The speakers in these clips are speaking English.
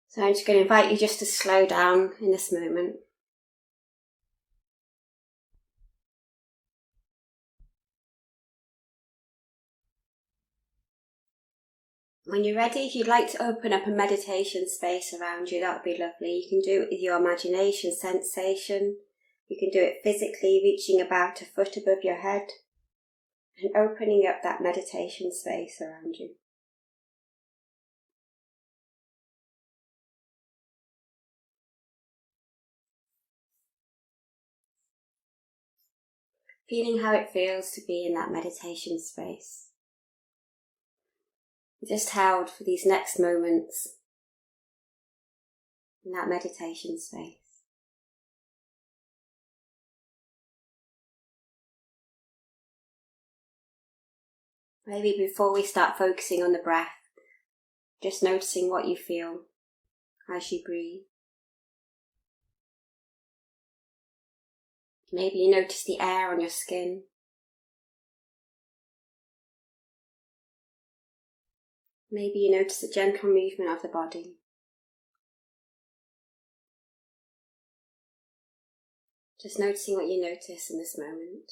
So I'm just going to invite you just to slow down in this moment. When you're ready, if you'd like to open up a meditation space around you, that would be lovely. You can do it with your imagination sensation. You can do it physically, reaching about a foot above your head and opening up that meditation space around you. Feeling how it feels to be in that meditation space. Just held for these next moments in that meditation space. Maybe before we start focusing on the breath, just noticing what you feel as you breathe. Maybe you notice the air on your skin. Maybe you notice the gentle movement of the body. Just noticing what you notice in this moment.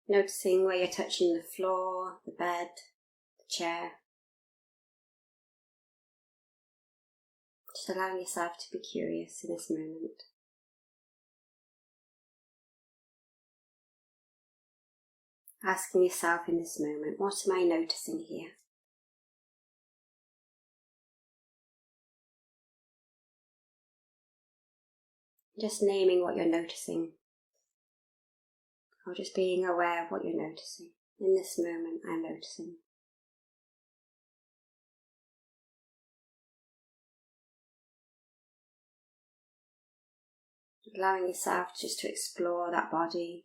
Noticing where you're touching the floor, the bed, the chair. Just allowing yourself to be curious in this moment. Asking yourself in this moment, what am I noticing here? Just naming what you're noticing, or just being aware of what you're noticing. In this moment, I'm noticing. Allowing yourself just to explore that body.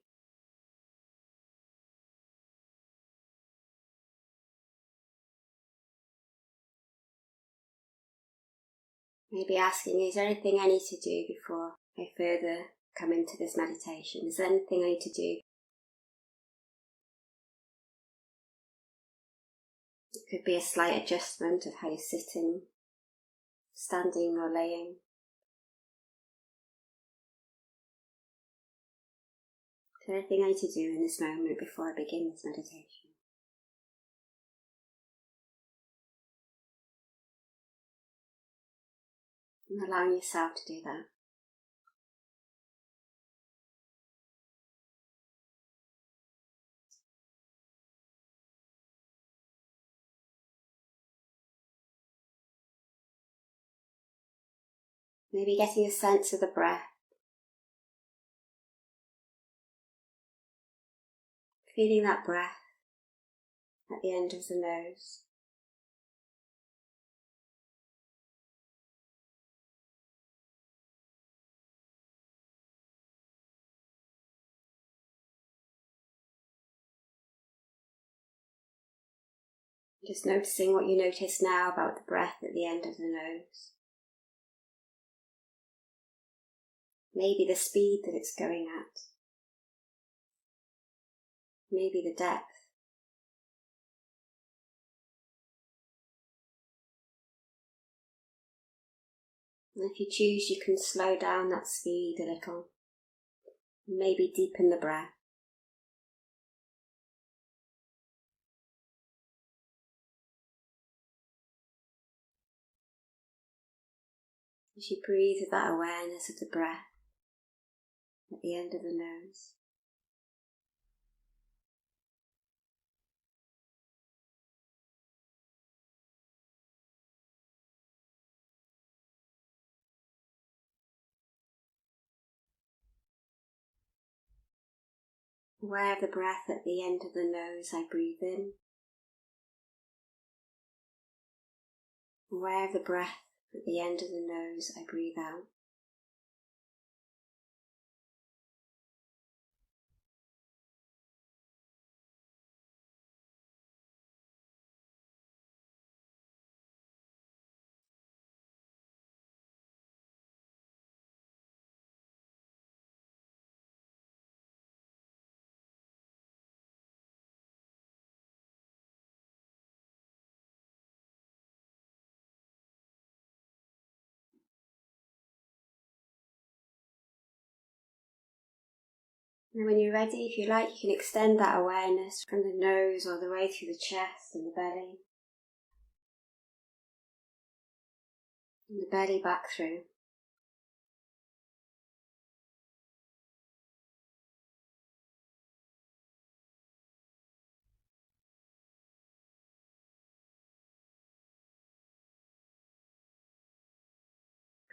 Maybe asking, is there anything I need to do before I further come into this meditation? Is there anything I need to do? It could be a slight adjustment of how you're sitting, standing or laying. Is there anything I need to do in this moment before I begin this meditation? And allowing yourself to do that. Maybe getting a sense of the breath. Feeling that breath at the end of the nose. Just noticing what you notice now about the breath at the end of the nose. Maybe the speed that it's going at. Maybe the depth. And if you choose, you can slow down that speed a little. Maybe deepen the breath. As you breathe with that awareness of the breath at the end of the nose. Aware of the breath at the end of the nose, I breathe in. Aware of the breath at the end of the nose, I breathe out. And when you're ready, if you like, you can extend that awareness from the nose all the way through the chest and the belly. And the belly back through.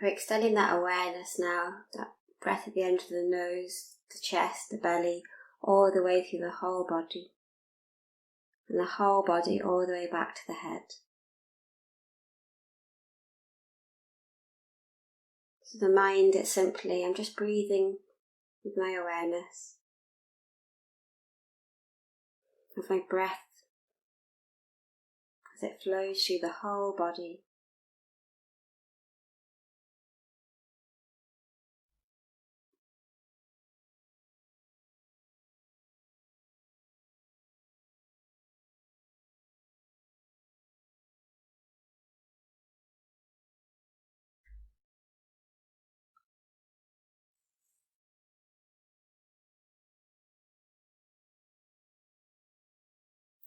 We're extending that awareness now, that breath at the end of the nose, the chest, the belly, all the way through the whole body. And the whole body all the way back to the head. So the mind, it's simply, I'm just breathing with my awareness of my breath as it flows through the whole body.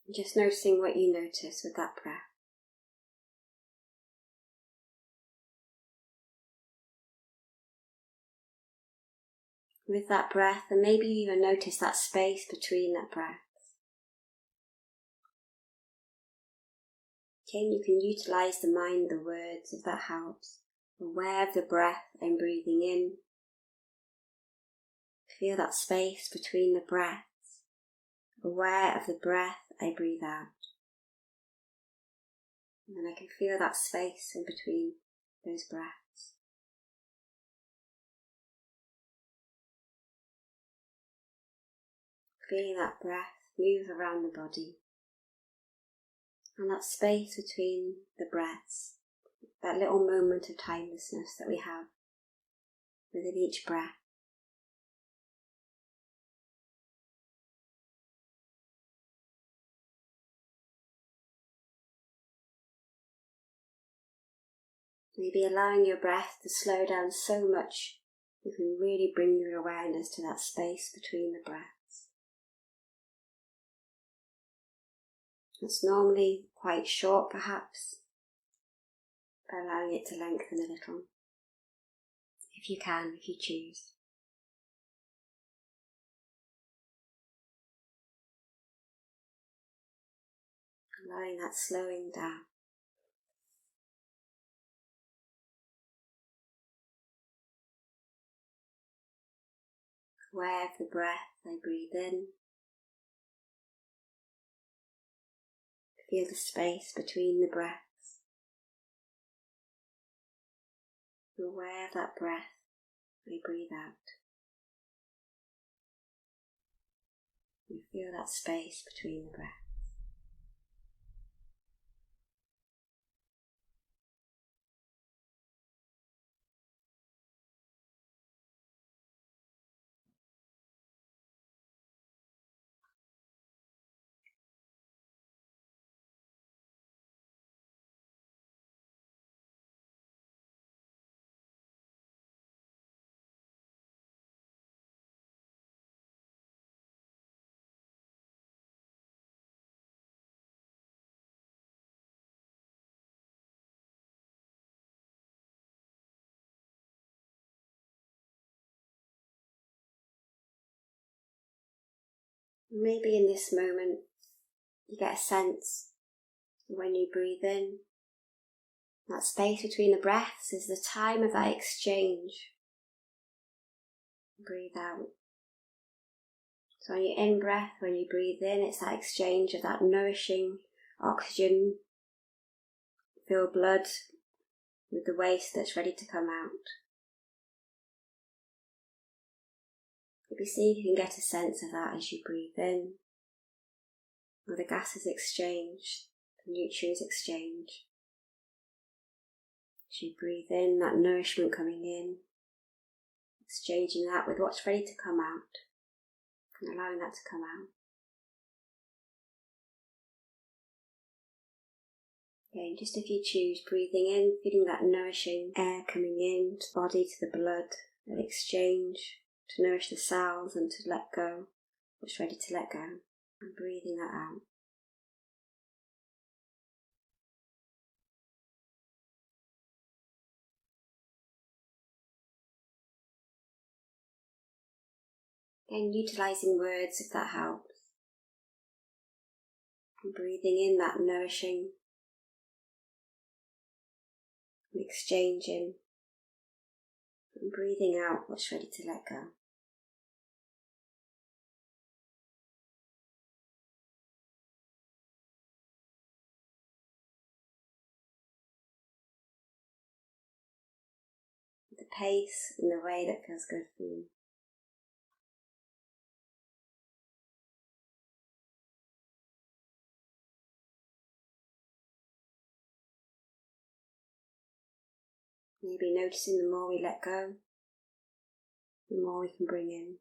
And just noticing what you notice with that breath. With that breath, and maybe you even notice that space between that breath. Okay, and you can utilize the mind, the words, if that helps. Aware of the breath I'm breathing in. Feel that space between the breaths. Aware of the breath I breathe out. And then I can feel that space in between those breaths. Feeling that breath move around the body. And that space between the breaths, that little moment of timelessness that we have within each breath. Maybe allowing your breath to slow down so much you can really bring your awareness to that space between the breaths. It's normally quite short perhaps, but allowing it to lengthen a little, if you can, if you choose. Allowing that slowing down. Aware of the breath I breathe in. Feel the space between the breaths. Aware of that breath I breathe out. And feel that space between the breaths. Maybe in this moment you get a sense when you breathe in, that space between the breaths is the time of that exchange. Breathe out. So on your in-breath, when you breathe in, it's that exchange of that nourishing oxygen. Fill blood with the waste that's ready to come out. Maybe see if you can get a sense of that as you breathe in. Where the gases exchange, the nutrients exchange. As you breathe in, that nourishment coming in, exchanging that with what's ready to come out, and allowing that to come out. Again, just if you choose, breathing in, feeling that nourishing air coming in to the body, to the blood, that exchange to nourish the cells and to let go what's ready to let go, and breathing that out. Again, utilising words if that helps. And breathing in that nourishing and exchanging, and breathing out what's ready to let go. The pace and the way that feels good for you. Maybe noticing the more we let go, the more we can bring in.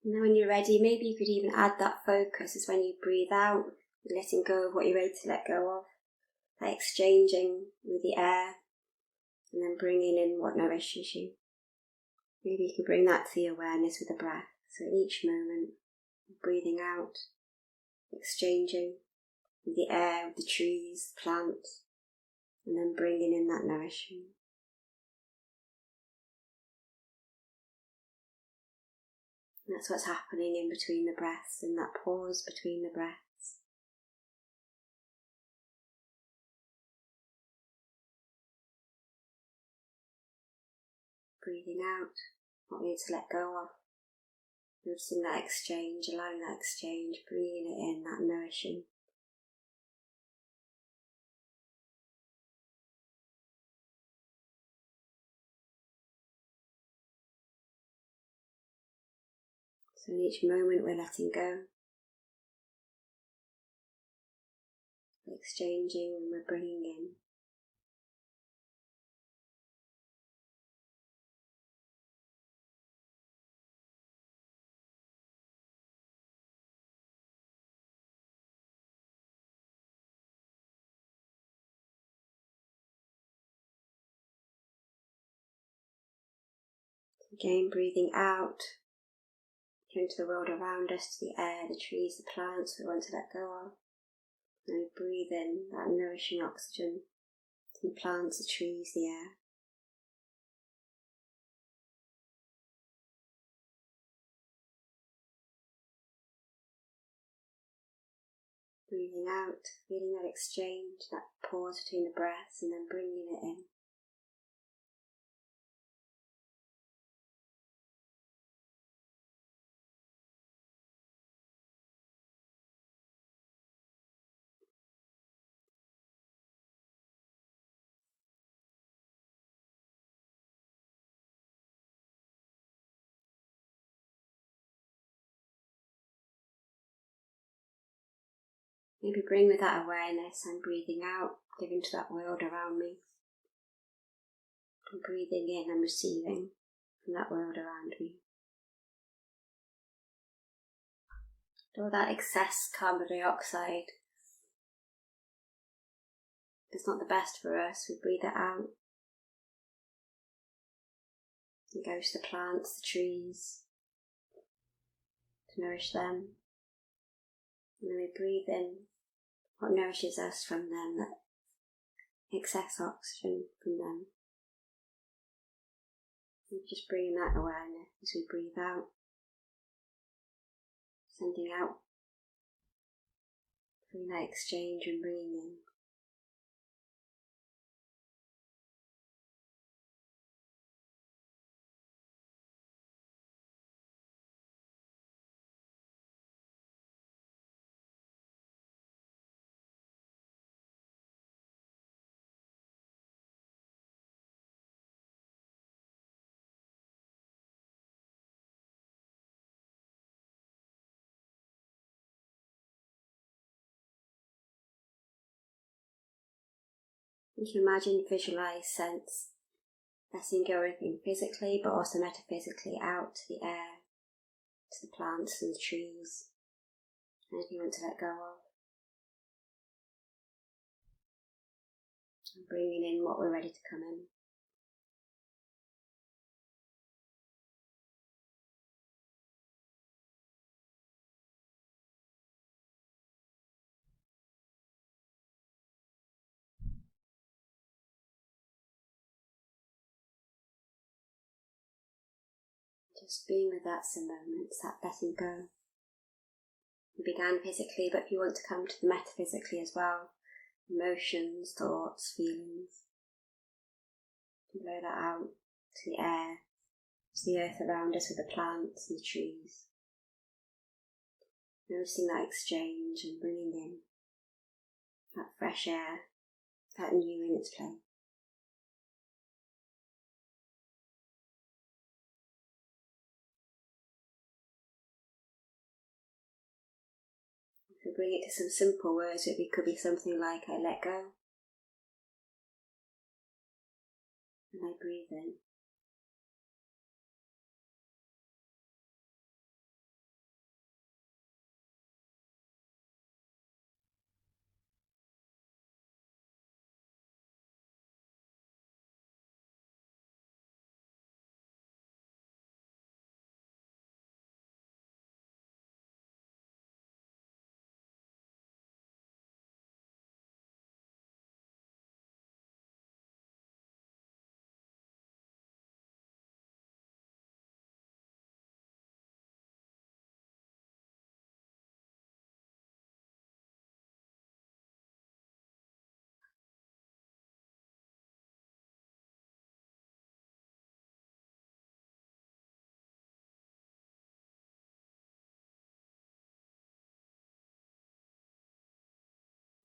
And then when you're ready, maybe you could even add that focus as when you breathe out, letting go of what you're ready to let go of, that exchanging with the air, and then bringing in what nourishes you. Maybe you can bring that to the awareness with the breath. So at each moment, breathing out, exchanging with the air, with the trees, the plants, and then bringing in that nourishment. And that's what's happening in between the breaths, in that pause between the breaths. Breathing out what we need to let go of. Noticing that exchange, allowing that exchange, bringing it in, that nourishing. So in each moment we're letting go, we're exchanging and we're bringing in. Again, breathing out into the world around us, to the air, the trees, the plants we want to let go of. And we breathe in that nourishing oxygen to the plants, the trees, the air. Breathing out, feeling that exchange, that pause between the breaths, and then bringing it in. Maybe bring with that awareness, I'm breathing out, giving to that world around me. And breathing in and receiving from that world around me. All that excess carbon dioxide is not the best for us. We breathe it out. It goes to the plants, the trees, to nourish them. And then we breathe in what nourishes us from them, that excess oxygen from them. Just bringing that awareness as we breathe out, sending out, feeling that exchange and bringing in. You can imagine, visualise, sense, letting go of everything physically but also metaphysically out to the air, to the plants and the trees, anything you want to let go of. And bringing in what we're ready to come in. Just being with that some moments, that letting go. We began physically, but if you want to come to the metaphysically as well, emotions, thoughts, feelings, blow that out to the air, to the earth around us with the plants and the trees. Noticing that exchange and bringing in that fresh air, that new in its place. If we bring it to some simple words, it could be something like, I let go, and I breathe in.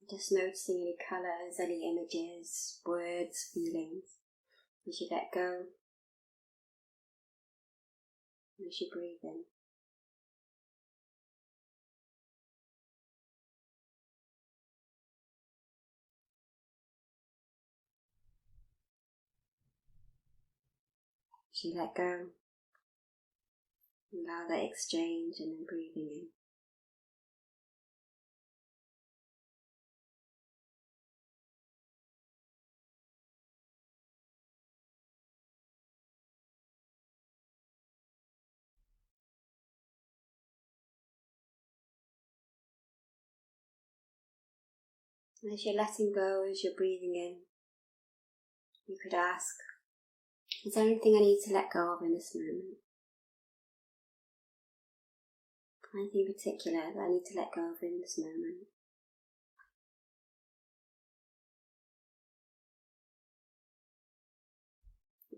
Just noticing any colours, any images, words, feelings, as you let go, as you breathe in. As you let go, allow that exchange and then breathing in. And as you're letting go, as you're breathing in, you could ask, is there anything I need to let go of in this moment? Anything particular that I need to let go of in this moment?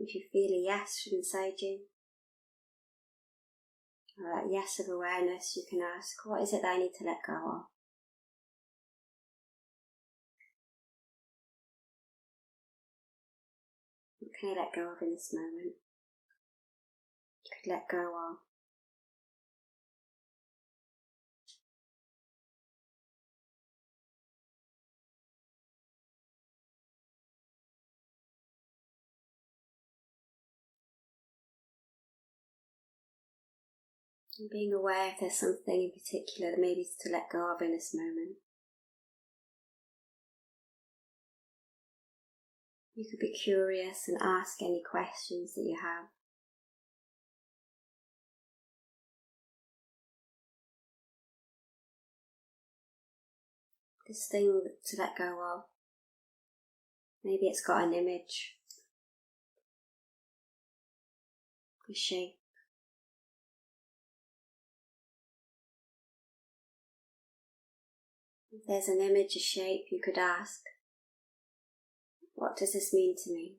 If you feel a yes from inside you, or that yes of awareness, you can ask, what is it that I need to let go of? What can I let go of in this moment? You could let go of and being aware if there's something in particular that maybe is to let go of in this moment. You could be curious and ask any questions that you have. This thing to let go of, maybe it's got an image, a shape. If there's an image, a shape, you could ask, what does this mean to me?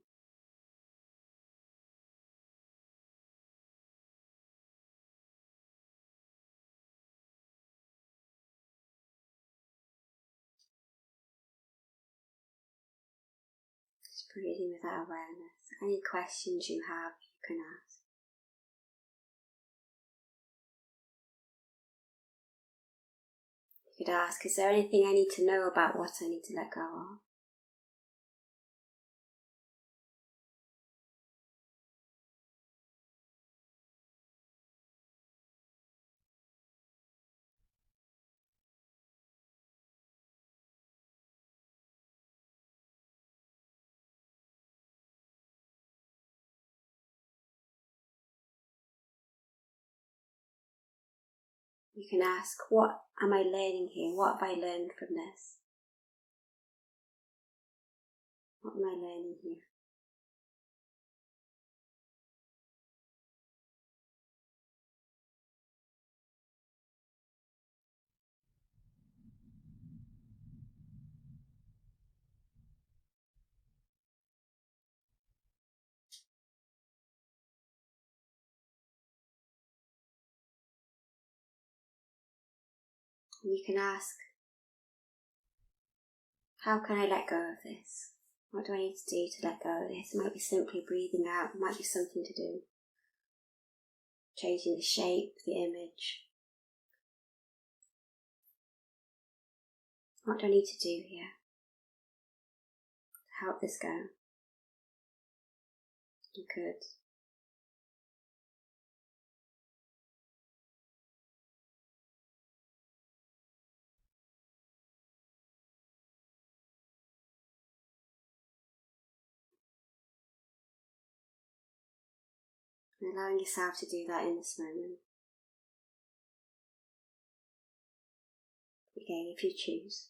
Just breathing with that awareness. Any questions you have, you can ask. You could ask, is there anything I need to know about what I need to let go of? You can ask, what am I learning here? What have I learned from this? What am I learning here? And you can ask, how can I let go of this? What do I need to do to let go of this? It might be simply breathing out, it might be something to do. Changing the shape, the image. What do I need to do here to help this go? You could. And allowing yourself to do that in this moment. Again, if you choose.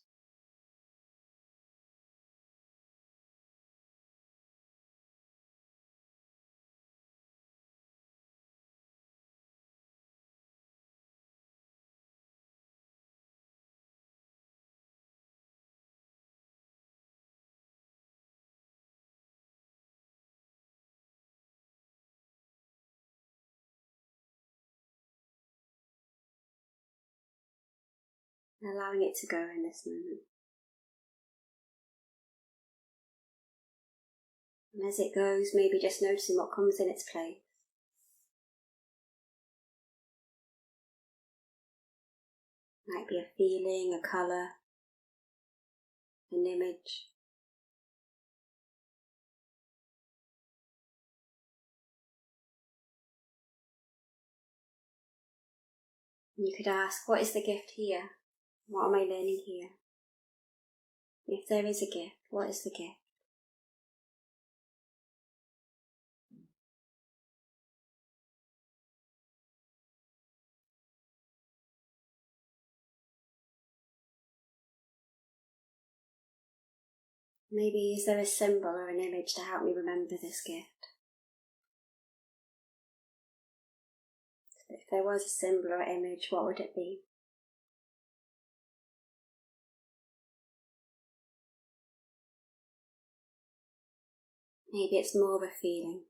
And allowing it to go in this moment. And as it goes, maybe just noticing what comes in its place. Might be a feeling, a colour, an image. And you could ask, what is the gift here? What am I learning here? If there is a gift, what is the gift? Maybe is there a symbol or an image to help me remember this gift? If there was a symbol or image, what would it be? Maybe it's more of a feeling.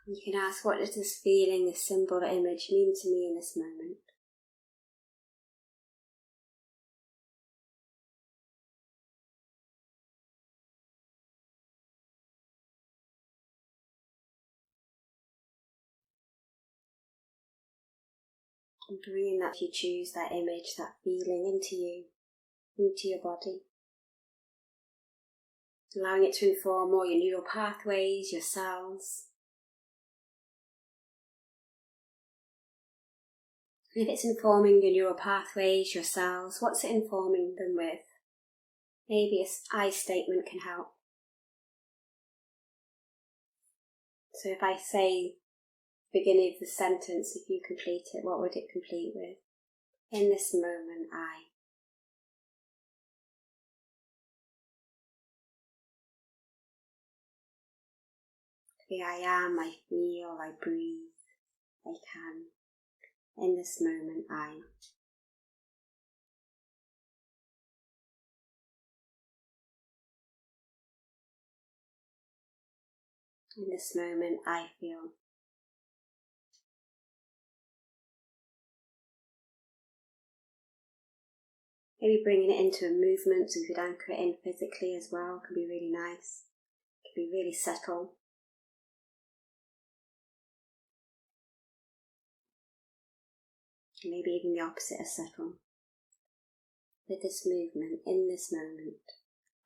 You can ask, what does this feeling, this symbol or image mean to me in this moment? And bringing that, if you choose, that image, that feeling into you, into your body. Allowing it to inform all your neural pathways, your cells. And if it's informing your neural pathways, your cells, what's it informing them with? Maybe an I statement can help. So if I say the beginning of the sentence, if you complete it, what would it complete with? In this moment, I am, I feel, I breathe, I can. In this moment, I. In this moment, I feel. Maybe bringing it into a movement, so you could anchor it in physically as well, can be really nice. It can be really subtle. Maybe even the opposite of subtle. With this movement, in this moment,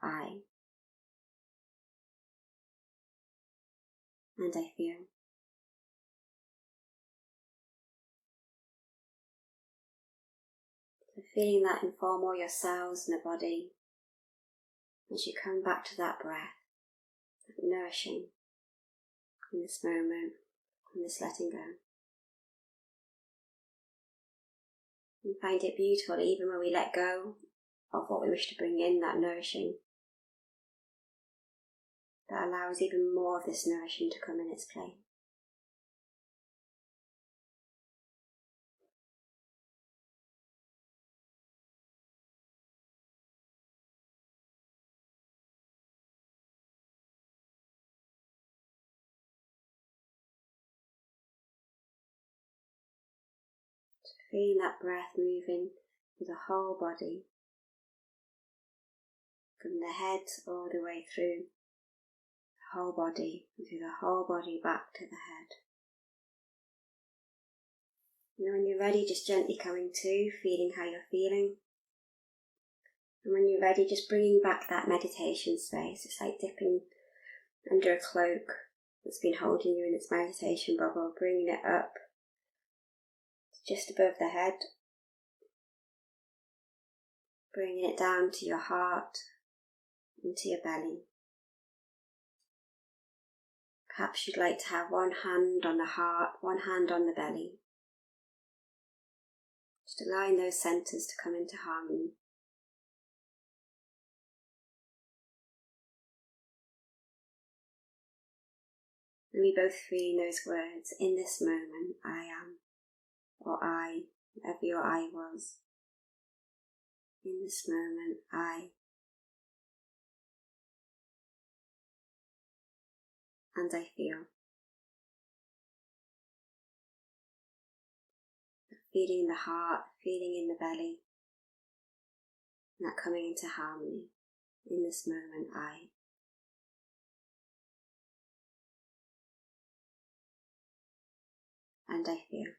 I. And I feel. So feeling that inform all your cells in the body as you come back to that breath, that nourishing in this moment, and this letting go. And find it beautiful even when we let go of what we wish to bring in, that nourishing. That allows even more of this nourishing to come in its place. So feeling that breath moving through the whole body, from the head all the way through the whole body, and through the whole body back to the head. And when you're ready, just gently coming to, feeling how you're feeling. And when you're ready, just bringing back that meditation space. It's like dipping under a cloak that's been holding you in its meditation bubble, bringing it up to just above the head, bringing it down to your heart, into your belly. Perhaps you'd like to have one hand on the heart, one hand on the belly. Just allowing those centres to come into harmony. And we both feeling those words, in this moment, I am, or I, whatever your I was. In this moment, I. And I feel. Feeling in the heart, feeling in the belly, and that coming into harmony. In this moment, I. And I feel.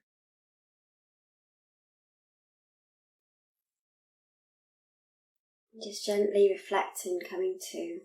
Just gently reflecting, coming to.